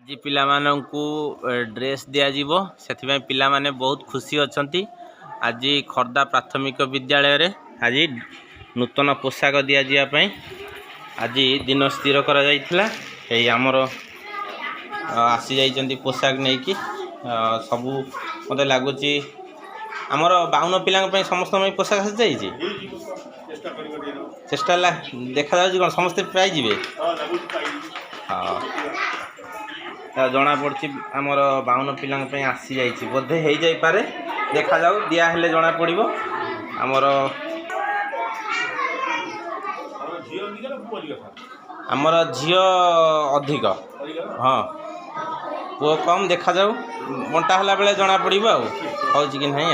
आज पिलामानंकु ड्रेस दिया से पिला माने बहुत खुशी अछंती। आज खर्दा प्राथमिक विद्यालय रे आज नूतन पोशाक दिया जाए आज दिन स्थिर करा जाइथिला। एई हमर आसी जाइचंती पोशाक नहीं कि सबू मते लागुची हमर 52 पिलांग पई समस्त पोशाक आसी जाइची। चेष्टा देखा जाउची कोन समस्त पाई जिवे। हां जना पड़ी आमर 52 पिलांग पई आसी जाइची बोधे हो जाई पारे। देखा जाऊ दिया हेले जना पड़िबो। आमर झियो अधिक हाँ पुओ कम। देखा जाऊ बंटा हला बेले जना पड़िबो आ होची कि नहीं।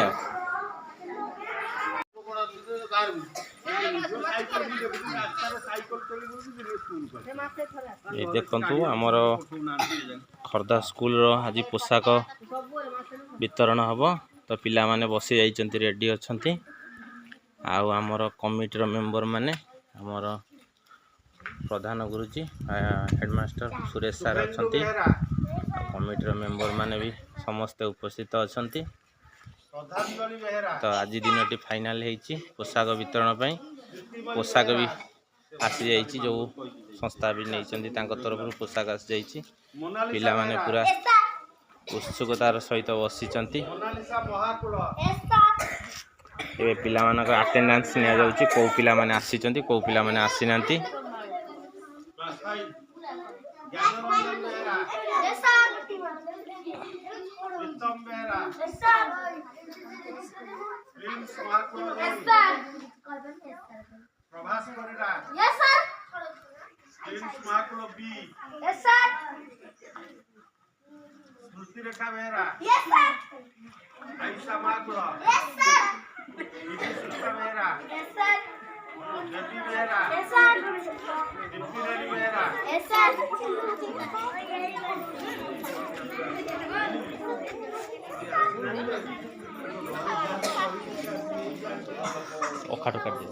ये देखंतु आमर खर्दा स्कूल रो आज पोशाक वितरण हबो। तो पिला माने बसी जाइचंती रेडी अछंती। आउ आमर कमिटी रो मेंबर माने आमर प्रधान गुरुजी हेडमास्टर सुरेश सर अछंती। कमिटी रो मेंबर माने भी समस्त उपस्थित अछंती। तो आज दिनटी फाइनल हेची पोशाक वितरण पई। पोशाक भी आसी जाइची जो संस्था भी नहीं तरफ पोशाक आसी जाइची। पिला माने पूरा उत्सुकतार सहित बसिचंती। ए पिला मानक अटेंडेंस निया जाउची को पिला माने आसीचंती को पिला माने आसी नांती। Prabhas Parida yes sir Prince माकुलो बी yes sir Smruti Rekha Behera yes sir Ayesha माकुलो yes sir Vijay Behera yes sir जटी Behera yes sir Dipti Behera yes sir ओखाटो काट दे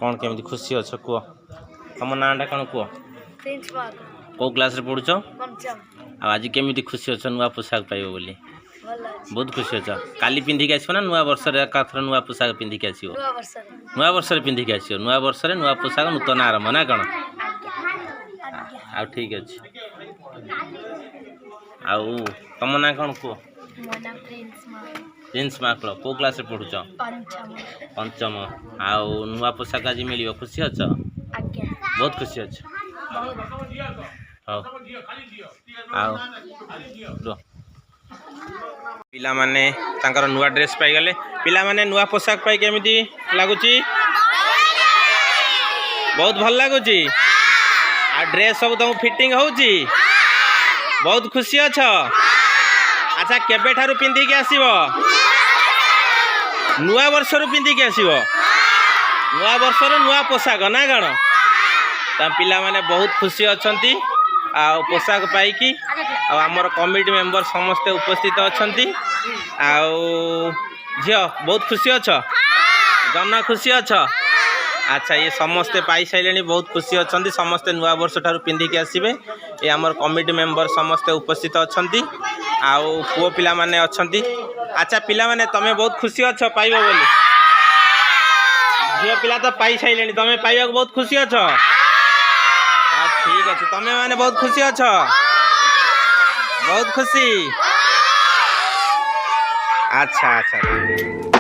कौन केमती खुशी अच्छ कुह तुम नाटा कौन कुह कौ क्लास रे पढ़ुच आज केमी खुशी अच्छ नुआ पोशाक पाइब बोली बहुत खुशी अच्छा। काली पिंधिक आसो ना नुआ वर्ष एकाथर नुआ पोशाक पिंधिक आसो नुआ वर्ष पिंधिक आसो नुआ वर्ष नुआ पोशाक नूतन आरंभ ना कौन आ ठीक अच्छे। आउ तुम ना कौन कह प्रिंस माकल कौ क्लास रे पढ़ुच पंचम। आउ नुआ पोशाक आज मिल खुशी अच्छ बहुत खुशी अच्छे। हाँ पिला माने तांकर नुआ ड्रेस पाई गले। पिला माने नुआ पोशाक पाई केमिति लागुची बहुत भल लागुची। आ ड्रेस सब तुम फिटिंग होउची बहुत खुशी अच्छ। अच्छा केबे ठारू पिंधि के आसीबो नुआ वर्ष रु पिंधि के आसीबो नुआ वर्ष रो नुआ पोशाक ना कण। ता पिला माने बहुत खुशी अछंती आ पोशाक पाई की। आमर कमिटी मेंबर समस्ते उपस्थित अछंती। झियो बहुत खुशी अच्छ जन खुशी अच्छ। अच्छा ये समस्ते पाई सारे बहुत खुशी अच्छा। समस्ते नुआ वर्ष ठारू पिंधिकी आसबे। ये आमर कमिटी मेंबर समस्ते उपस्थित अछंती। आउ पुओ पिला माने अछंती। अच्छा पिला माने तमे बहुत खुशी अच्छ पाइबो बोली। झियो पिला तो पाई सारे तमे पाइबा बहुत खुशी अच्छ। ठीक अच्छे तमे माने बहुत खुशी अच्छ बहुत खुशी। अच्छा अच्छा।